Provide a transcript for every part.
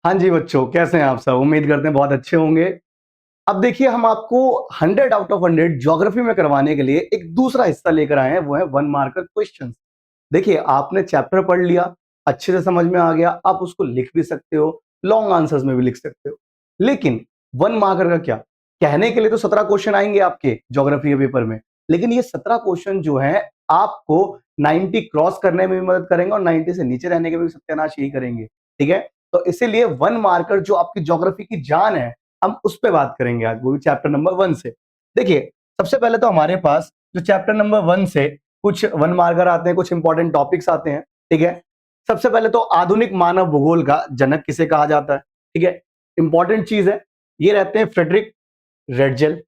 हाँ जी बच्चों, कैसे हैं आप सब? उम्मीद करते हैं बहुत अच्छे होंगे। अब देखिए हम आपको 100 आउट ऑफ 100 ज्योग्राफी में करवाने के लिए एक दूसरा हिस्सा लेकर आए हैं, वो है 1 मार्कर क्वेश्चंस। देखिए आपने चैप्टर पढ़ लिया, अच्छे से समझ में आ गया, आप उसको लिख भी सकते हो, लॉन्ग आंसर्स में भी लिख सकते हो। लेकिन 1 मार्कर का क्या? कहने के लिए तो 17 क्वेश्चन आएंगे आपके ज्योग्राफी के पेपर में, लेकिन ये 17 क्वेश्चन जो है आपको 90 क्रॉस करने में भी मदद करेंगे और 90 से नीचे रहने के भी सत्यानाश यही करेंगे। ठीक है, तो इसीलिए 1 मार्कर जो आपकी ज्योग्राफी की जान है, हम उस पे बात करेंगे आज, वो भी चैप्टर नंबर 1 से। देखिए सबसे पहले तो हमारे पास जो चैप्टर नंबर 1 से कुछ 1 मार्कर आते हैं, कुछ इंपॉर्टेंट टॉपिक्स आते हैं। ठीक है, सबसे पहले तो आधुनिक मानव भूगोल का जनक किसे कहा जाता है? ठीक है, इंपॉर्टेंट चीज है, ये रहते हैं फ्रेडरिक रेडजेल।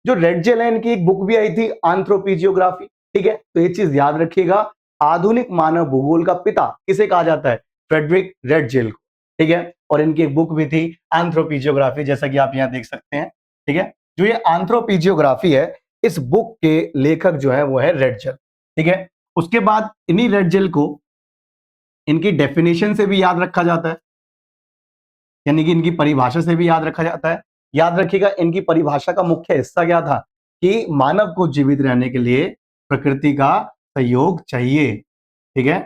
जो रेडजेल है, इनकी एक बुक भी आई थी एंथ्रोपीजियोग्राफी। ठीक है, तो ये चीज याद रखिएगा, आधुनिक मानव भूगोल का पिता किसे कहा जाता है? फ्रेडरिक रेडजेल को। ठीक है, और इनकी एक बुक भी थी एंथ्रोपीजियोग्राफी, जैसा कि आप यहां देख सकते हैं। ठीक है, जो ये एंथ्रोपीजियोग्राफी है, इस बुक के लेखक जो है वो है रेडजेल। ठीक है, उसके बाद इन्हीं रेडजेल को इनकी डेफिनेशन से भी याद रखा जाता है, यानी कि इनकी परिभाषा से भी याद रखा जाता है। याद रखिएगा, इनकी परिभाषा का मुख्य हिस्सा क्या था कि मानव को जीवित रहने के लिए प्रकृति का सहयोग चाहिए। ठीक है,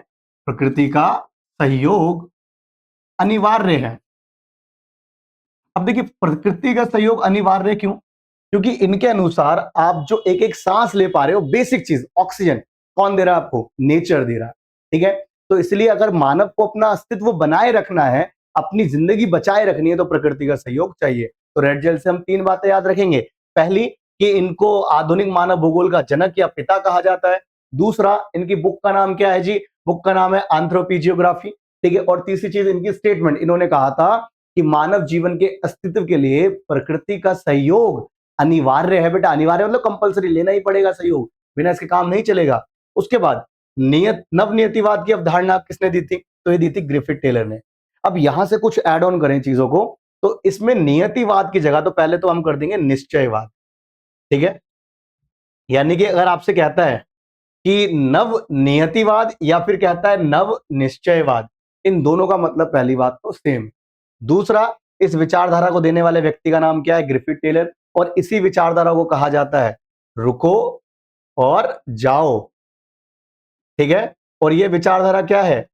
प्रकृति का सहयोग अनिवार्य है। अब देखिए प्रकृति का सहयोग अनिवार्य क्यों? क्योंकि इनके अनुसार आप जो एक एक सांस ले पा रहे हो, बेसिक चीज ऑक्सीजन कौन दे रहा है आपको? नेचर दे रहा है। ठीक है, तो इसलिए अगर मानव को अपना अस्तित्व बनाए रखना है, अपनी जिंदगी बचाए रखनी है, तो प्रकृति का सहयोग चाहिए। तो रेड जेल से हम 3 बातें याद रखेंगे। पहली कि इनको आधुनिक मानव भूगोल का जनक या पिता कहा जाता है। दूसरा, इनकी बुक का नाम क्या है जी? बुक का नाम है एंथ्रोपीजियोग्राफी। ठीक है, और तीसरी चीज इनकी स्टेटमेंट, इन्होंने कहा था कि मानव जीवन के अस्तित्व के लिए प्रकृति का सहयोग अनिवार्य है। बेटा अनिवार्य मतलब कंपलसरी, लेना ही पड़ेगा सहयोग, बिना इसके काम नहीं चलेगा। उसके बाद नियत नवनियतिवाद की अवधारणा किसने दी थी? तो ये दी थी ग्रिफिथ टेलर ने। अब यहां से कुछ ऐड ऑन करें चीजों को, तो इसमें नियतिवाद की जगह तो पहले तो हम कर देंगे निश्चयवाद। ठीक है, यानी कि अगर आपसे कहता है कि नव नियतिवाद या फिर कहता है नव निश्चयवाद, इन दोनों का मतलब पहली बात तो सेम। दूसरा, इस विचारधारा को देने वाले व्यक्ति का नाम क्या है? Griffith Taylor. और इसी विचारधारा को कहा जाता है रुको और जाओ। ठीक है, और ये विचारधारा क्या है?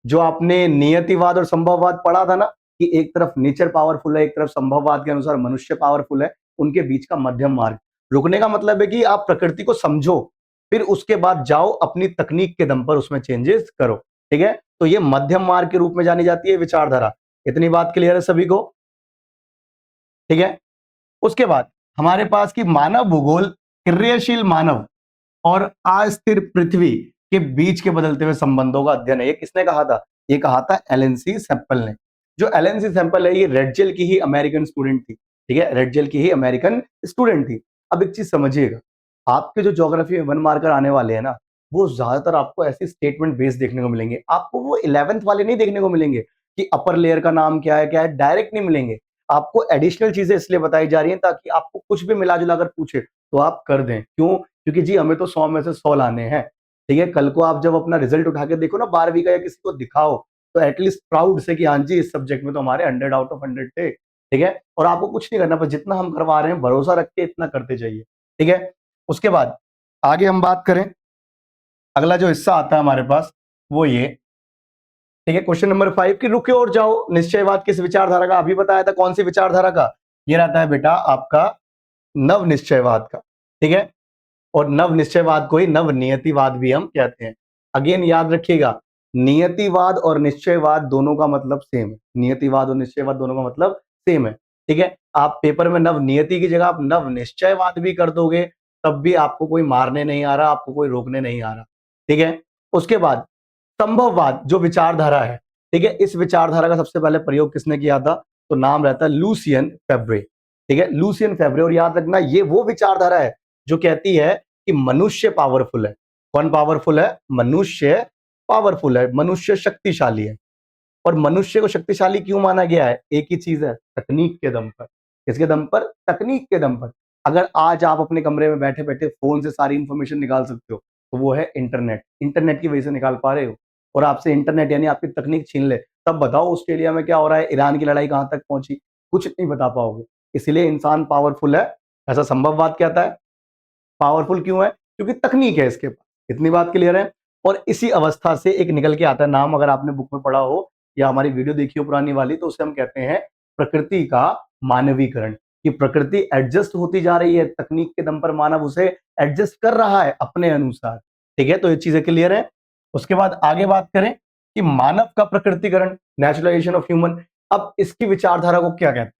जो आपने नियतिवाद और संभववाद पढ़ा था ना, कि एक तरफ नेचर पावरफुल है, एक तरफ संभववाद के अनुसार मनुष्य पावरफुल है, उनके बीच का मध्यम मार्ग। रुकने का मतलब है कि आप प्रकृति को समझो, फिर उसके बाद जाओ, अपनी तकनीक के दम पर उसमें चेंजेस करो। ठीक है, तो ये मध्यम मार्ग के रूप में जानी जाती है विचारधारा। इतनी बात क्लियर है सभी को? ठीक है, उसके बाद हमारे पास की मानव भूगोल क्रियाशील मानव और अस्थिर पृथ्वी के बीच के बदलते हुए संबंधों का अध्ययन है। ये किसने कहा था? ये कहा था एलएनसी सैंपल ने। जो एलएनसी सैंपल है, ये रेडजेल की ही अमेरिकन स्टूडेंट थी। ठीक है, रेडजेल की ही अमेरिकन स्टूडेंट थी। अब एक चीज समझिएगा, आपके जो ज्योग्राफी में 1 मार्कर आने वाले हैं ना, वो ज्यादातर आपको ऐसे स्टेटमेंट बेस्ड देखने को मिलेंगे। आपको वो 11th वाले नहीं देखने को मिलेंगे कि अपर लेयर का नाम क्या है, क्या है, डायरेक्ट नहीं मिलेंगे। आपको एडिशनल चीजें इसलिए बताई जा रही हैं ताकि आपको कुछ भी मिला जुला कर पूछे तो आप कर दें। क्यों? क्योंकि जी हमें तो 100 में से 100 लाने हैं। ठीक है, कल को आप जब अपना रिजल्ट उठा के देखो ना 12वीं का, या किसी को दिखाओ, तो एटलीस्ट प्राउड से कि हाँ जी इस सब्जेक्ट में तो हमारे 100 आउट ऑफ 100 थे। ठीक है, और आपको कुछ नहीं करना, पर जितना हम करवा रहे हैं भरोसा रख के इतना करते जाइए। ठीक है, उसके बाद आगे हम बात करें, अगला जो हिस्सा आता है हमारे पास वो ये। ठीक है, क्वेश्चन नंबर 5 कि रुके और जाओ निश्चयवाद किस विचारधारा का? अभी बताया था कौन सी विचारधारा का? ये रहता है बेटा आपका नव निश्चयवाद का। ठीक है, और नव निश्चयवाद को ही नव नियतिवाद भी हम कहते हैं। अगेन याद रखिएगा, नियतिवाद और निश्चयवाद दोनों का मतलब सेम है। नियतिवाद और निश्चयवाद दोनों का मतलब सेम है। ठीक है, आप पेपर में नव नियति की जगह आप नव निश्चयवाद भी कर दोगे, तब भी आपको कोई मारने नहीं आ रहा, आपको कोई रोकने नहीं आ रहा। ठीक है, उसके बाद संभववाद जो विचारधारा है, ठीक है, इस विचारधारा का सबसे पहले प्रयोग किसने किया था? तो नाम रहता है लूसियन फेब्रे। ठीक है, लूसियन फेब्रे। और याद रखना, ये वो विचारधारा है जो कहती है कि मनुष्य पावरफुल है। कौन पावरफुल है? मनुष्य पावरफुल है, मनुष्य शक्तिशाली है। और मनुष्य को शक्तिशाली क्यों माना गया है? एक ही चीज है, तकनीक के दम पर। किसके दम पर? तकनीक के दम पर। अगर आज आप अपने कमरे में बैठे बैठे फोन से सारी इंफॉर्मेशन निकाल सकते हो, तो वो है इंटरनेट। इंटरनेट की वजह से निकाल पा रहे हो। और आपसे इंटरनेट यानी आपकी तकनीक छीन ले, तब बताओ ऑस्ट्रेलिया में क्या हो रहा है, ईरान की लड़ाई कहां तक पहुंची, कुछ नहीं बता पाओगे। इसलिए इंसान पावरफुल है, ऐसा संभववाद कहता है। पावरफुल क्यों है? क्योंकि तकनीक है इसके पास। इतनी बात क्लियर है। और इसी अवस्था से एक निकल के आता है नाम, अगर आपने बुक में पढ़ा हो या हमारी वीडियो देखी हो पुरानी वाली, तो उसे हम कहते हैं प्रकृति का मानवीकरण। कि प्रकृति एडजस्ट होती जा रही है, तकनीक के दम पर मानव उसे एडजस्ट कर रहा है अपने अनुसार। ठीक है, तो ये चीजें क्लियर है। उसके बाद आगे बात करें कि मानव का प्रकृतिकरण, नेचुरलाइजेशन ऑफ ह्यूमन। अब इसकी विचारधारा को क्या कहते हैं?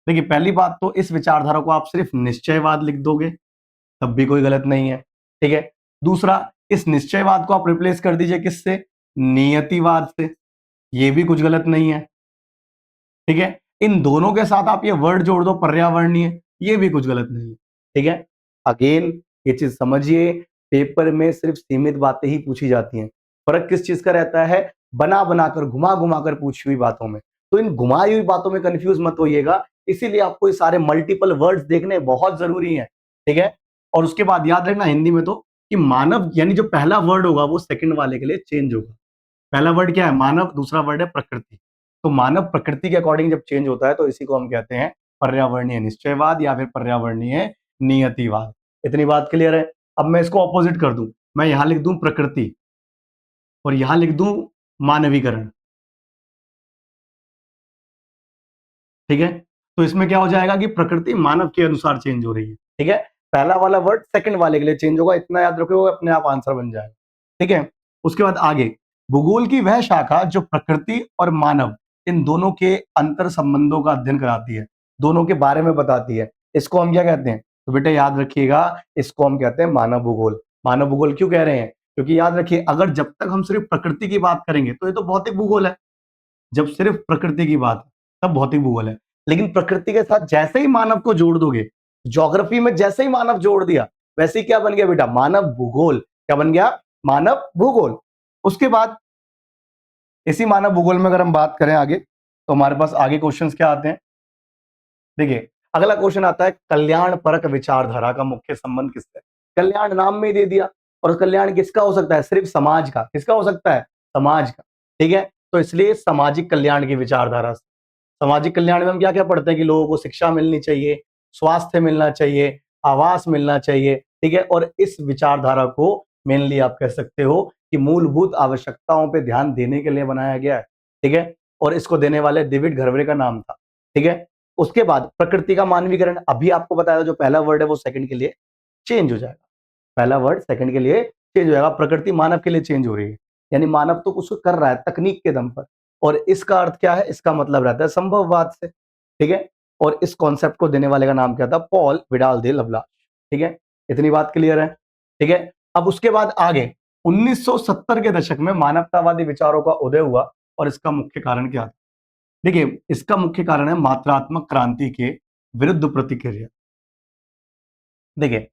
देखिए, पहली बात तो इस विचारधारा को आप सिर्फ निश्चयवाद लिख दोगे तब भी कोई गलत नहीं है। ठीक है। दूसरा, इस निश्चयवाद को आप रिप्लेस कर दीजिए किससे? नियतिवाद से, ये भी कुछ गलत नहीं है। ठीक है। इन दोनों के साथ आप ये वर्ड जोड़ दो पर्यावरणीय, ये भी कुछ गलत नहीं है। ठीक है। अगेन ये चीज समझिए, पेपर में सिर्फ सीमित बातें ही पूछी जाती हैं। फर्क किस चीज का रहता है? बना बनाकर, घुमा घुमाकर पूछी हुई बातों में। तो इन घुमाई हुई बातों में कंफ्यूज मत होइएगा, इसीलिए आपको ये सारे मल्टीपल वर्ड्स देखने बहुत जरूरी है। ठीक है। और उसके बाद याद रखना हिंदी में तो कि मानव यानी जो पहला वर्ड होगा वो सेकंड वाले के लिए चेंज होगा। पहला वर्ड क्या है? मानव, दूसरा वर्ड है प्रकृति। तो मानव प्रकृति के अकॉर्डिंग जब चेंज होता है तो इसी को हम कहते हैं पर्यावरणीय निश्चयवाद या फिर पर्यावरणीय नियतिवाद। इतनी बात क्लियर है। अब मैं इसको ऑपोजिट कर दूं, मैं यहां लिख दूं प्रकृति और यहां लिख दूं मानवीकरण। ठीक है। तो इसमें क्या हो जाएगा कि प्रकृति मानव के अनुसार चेंज हो रही है। ठीक है। पहला वाला वर्ड सेकंड वाले के लिए चेंज होगा, इतना याद रखोगे, अपने आप आंसर बन जाएगा। ठीक है। उसके बाद आगे, भूगोल की वह शाखा जो प्रकृति और मानव इन दोनों के अंतर संबंधों का अध्ययन कराती है, दोनों के बारे में बताती है, इसको हम क्या कहते हैं? तो बेटा याद रखिएगा, इसको हम कहते हैं मानव भूगोल। मानव भूगोल क्यों कह रहे हैं? क्योंकि याद रखिए, अगर जब तक हम सिर्फ प्रकृति की बात करेंगे तो ये तो भौतिक भूगोल है। जब सिर्फ प्रकृति की बात है तब भौतिक भूगोल है। लेकिन प्रकृति के साथ जैसे ही मानव को जोड़ दोगे, ज्योग्राफी में जैसे ही मानव जोड़ दिया, वैसे ही क्या बन गया बेटा? मानव भूगोल। क्या बन गया? मानव भूगोल। उसके बाद इसी मानव भूगोल में अगर हम बात करें आगे, तो हमारे पास आगे क्वेश्चंस क्या आते हैं? देखिए, अगला क्वेश्चन आता है, कल्याण परक विचारधारा का मुख्य संबंध किससे? कल्याण नाम में ही दे दिया, और कल्याण किसका हो सकता है? सिर्फ समाज का। किसका हो सकता है? समाज का। ठीक है। तो इसलिए सामाजिक कल्याण की विचारधारा से, सामाजिक कल्याण में हम क्या क्या पढ़ते हैं कि लोगों को शिक्षा मिलनी चाहिए, स्वास्थ्य मिलना चाहिए, आवास मिलना चाहिए। ठीक है। और इस विचारधारा को मेनली आप कह सकते हो कि मूलभूत आवश्यकताओं पे ध्यान देने के लिए बनाया गया है। ठीक है। और इसको देने वाले डेविड घरवे का नाम था। ठीक है। उसके बाद प्रकृति का मानवीकरण, अभी आपको बताया जो पहला वर्ड है वो सेकंड के लिए चेंज हो जाएगा। पहला वर्ड सेकंड के लिए चेंज हो जाएगा, प्रकृति मानव के लिए चेंज हो रही है। यानी मानव तो कुछ कर रहा है तकनीक के दम पर, और इसका अर्थ क्या है? इसका मतलब रहता है संभववाद से। ठीक है। और इस कॉन्सेप्ट को देने वाले का नाम क्या था? पॉल विडाल दे लवलास। ठीक है। इतनी बात क्लियर है। ठीक है। अब उसके बाद आगे 1970 के दशक में मानवतावादी विचारों का उदय हुआ, और इसका मुख्य कारण क्या था? देखिए, इसका मुख्य कारण है मात्रात्मक क्रांति के विरुद्ध प्रतिक्रिया। देखिए,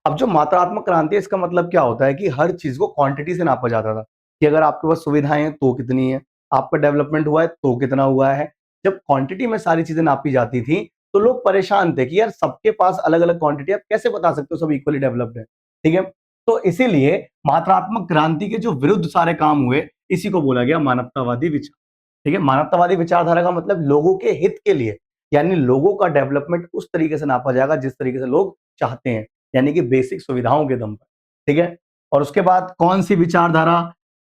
अब जो मात्रात्मक क्रांति है, इसका मतलब क्या होता है कि हर चीज को क्वांटिटी से नापा जाता था कि अगर आपके पास सुविधाएं हैं तो कितनी है, आपका डेवलपमेंट हुआ है तो कितना हुआ है। जब क्वांटिटी में सारी चीजें नापी जाती थी तो लोग परेशान थे कि यार सबके पास अलग अलग क्वांटिटी, आप कैसे बता सकते हो सब इक्वली डेवलप्ड है। ठीक है। तो इसीलिए मात्रात्मक क्रांति के जो विरुद्ध सारे काम हुए, इसी को बोला गया मानवतावादी विचार। ठीक है। मानवतावादी विचारधारा का मतलब लोगों के हित के लिए, यानी लोगों का डेवलपमेंट उस तरीके से नापा जाएगा जिस तरीके से लोग चाहते हैं, यानी कि बेसिक सुविधाओं के दम पर। ठीक है। और उसके बाद कौन सी विचारधारा?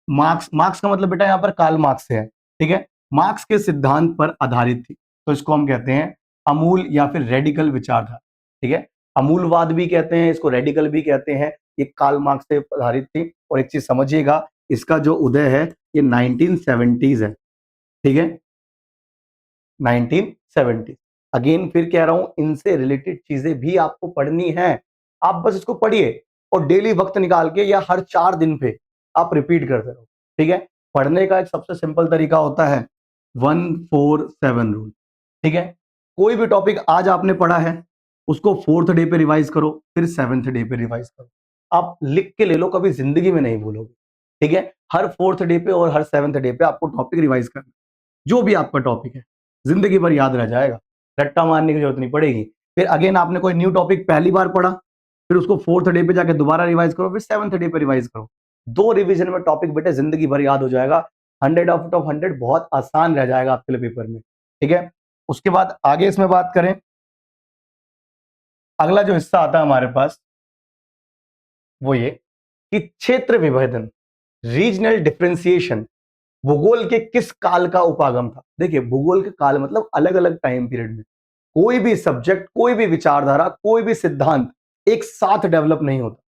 मार्क्स। मार्क्स का मतलब बेटा यहाँ पर कार्ल मार्क्स से है। ठीक है। मार्क्स के सिद्धांत पर आधारित थी, तो इसको हम कहते हैं अमूल या फिर रेडिकल विचारधारा। ठीक है। अमूलवाद भी कहते हैं इसको, रेडिकल भी कहते हैं। ये कार्ल मार्क्स से आधारित थी। और एक चीज समझिएगा, इसका जो उदय है ये 1970s है। ठीक है। 1970। अगेन फिर कह रहा हूं, इनसे रिलेटेड चीजें भी आपको पढ़नी है। आप बस इसको पढ़िए और डेली वक्त निकाल के या हर 4 दिन पे आप रिपीट करते रहो। ठीक है। पढ़ने का एक सबसे सिंपल तरीका होता है 1-4-7 रूल। ठीक है। कोई भी टॉपिक आज आपने पढ़ा है, उसको 4th डे पे रिवाइज करो, फिर 7th डे पे रिवाइज करो। आप लिख के ले लो, कभी जिंदगी में नहीं भूलोगे। ठीक है। हर 4th डे पे और हर 7th डे पे आपको टॉपिक रिवाइज करना, जो भी आपका टॉपिक है, जिंदगी भर याद रह जाएगा, रट्टा मारने की जरूरत नहीं पड़ेगी। फिर अगेन आपने कोई न्यू टॉपिक पहली बार पढ़ा, फिर उसको 4th डे पे जाके दोबारा रिवाइज करो, फिर 7th डे पे रिवाइज करो। 2 रिवीजन में टॉपिक बेटे जिंदगी भर याद हो जाएगा, 100 आउट ऑफ 100 बहुत आसान रह जाएगा आपके लिए पेपर में, ठीक है। उसके बाद आगे इसमें बात करें, अगला जो हिस्सा आता है हमारे पास वो ये कि क्षेत्र विभेदन, रीजनल डिफरेंशिएशन, भूगोल के किस काल का उपागम था। देखिए भूगोल के काल मतलब अलग अलग टाइम पीरियड में कोई भी सब्जेक्ट, कोई भी विचारधारा, कोई भी सिद्धांत एक साथ डेवलप नहीं होता,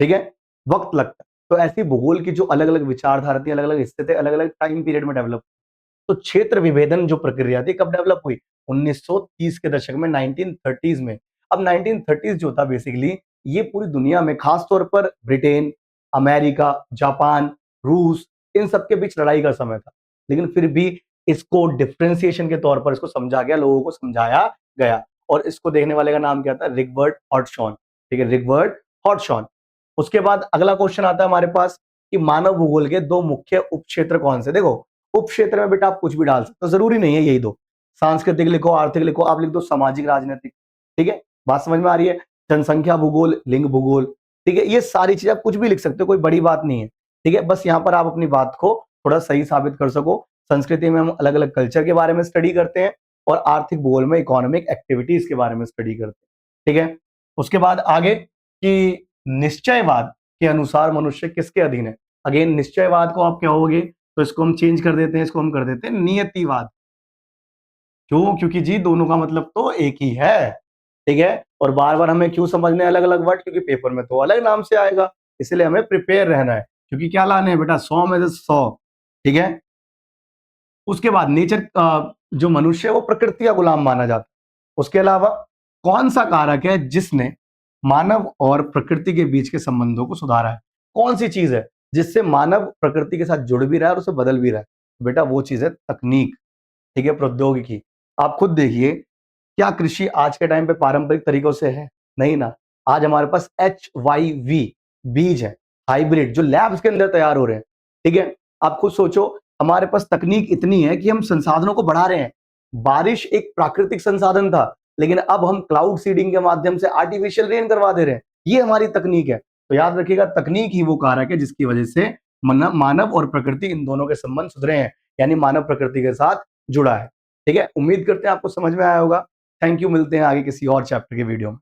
ठीक है, वक्त लगता है। तो ऐसी भूगोल की जो अलग अलग विचारधारा थी, अलग अलग हिस्से थे, अलग अलग टाइम पीरियड में डेवलप। तो क्षेत्र विभेदन जो प्रक्रिया थी कब डेवलप हुई, 1930 के दशक में, 1930s में। अब 1930s जो था बेसिकली ये पूरी दुनिया में खासतौर पर ब्रिटेन, अमेरिका, जापान, रूस, इन सब के बीच लड़ाई का समय था। लेकिन फिर भी इसको डिफरेंशिएशन के तौर पर इसको समझा गया, लोगों को समझाया गया। और इसको देखने वाले का नाम क्या था, रिगवर्ड हॉटशॉन, ठीक है, रिगवर्ड हॉटशॉन। उसके बाद अगला क्वेश्चन आता है हमारे पास कि मानव भूगोल के दो मुख्य उपक्षेत्र कौन से। देखो उप क्षेत्र में बेटा आप कुछ भी डाल सकते हो, जरूरी नहीं है यही दो, सांस्कृतिक लिखो, आर्थिक लिखो, आप लिख दो सामाजिक राजनीतिक, ठीक है, बात समझ में आ रही है। जनसंख्या भूगोल, लिंग भूगोल, ठीक है, ये सारी चीजें आप कुछ भी लिख सकते हो, कोई बड़ी बात नहीं है, ठीक है। बस यहाँ पर आप अपनी बात को थोड़ा सही साबित कर सको। संस्कृति में हम अलग अलग कल्चर के बारे में स्टडी करते हैं और आर्थिक भूगोल में इकोनॉमिक एक्टिविटीज के बारे में स्टडी करते हैं, ठीक है। उसके बाद आगे कि निश्चयवाद के अनुसार मनुष्य किसके अधीन है। अगेन निश्चयवाद को आप क्या होगे, तो इसको हम चेंज कर देते हैं, इसको हम कर देते हैं नियतिवाद। क्यों, क्योंकि जी दोनों का मतलब तो एक ही है, ठीक है। और बार बार हमें क्यों समझने अलग अलग वर्ड, क्योंकि पेपर में तो अलग नाम से आएगा, इसलिए हमें प्रिपेयर रहना है। क्योंकि क्या लाने हैं बेटा, 100 में से 100, ठीक है। उसके बाद नेचर, जो मनुष्य है वो प्रकृति का गुलाम माना जाता है। उसके अलावा कौन सा कारक है जिसने मानव और प्रकृति के बीच के संबंधों को सुधारा है, कौन सी चीज है जिससे मानव प्रकृति के साथ जुड़ भी रहा है और उसे बदल भी रहा है। बेटा वो चीज है तकनीक, ठीक है, प्रौद्योगिकी। आप खुद देखिए, क्या कृषि आज के टाइम पे पारंपरिक तरीकों से है, नहीं ना। आज हमारे पास HYV बीज है, हाइब्रिड, जो लैब्स के अंदर तैयार हो रहे हैं, ठीक है। आप खुद सोचो, हमारे पास तकनीक इतनी है कि हम संसाधनों को बढ़ा रहे हैं। बारिश एक प्राकृतिक संसाधन था, लेकिन अब हम क्लाउड सीडिंग के माध्यम से आर्टिफिशियल रेन करवा दे रहे हैं, ये हमारी तकनीक है। तो याद रखिएगा, तकनीक ही वो कारक है जिसकी वजह से मानव और प्रकृति इन दोनों के संबंध सुधरे हैं, यानी मानव प्रकृति के साथ जुड़ा है, ठीक है। उम्मीद करते हैं आपको समझ में आया होगा। थैंक यू, मिलते हैं आगे किसी और चैप्टर के वीडियो में।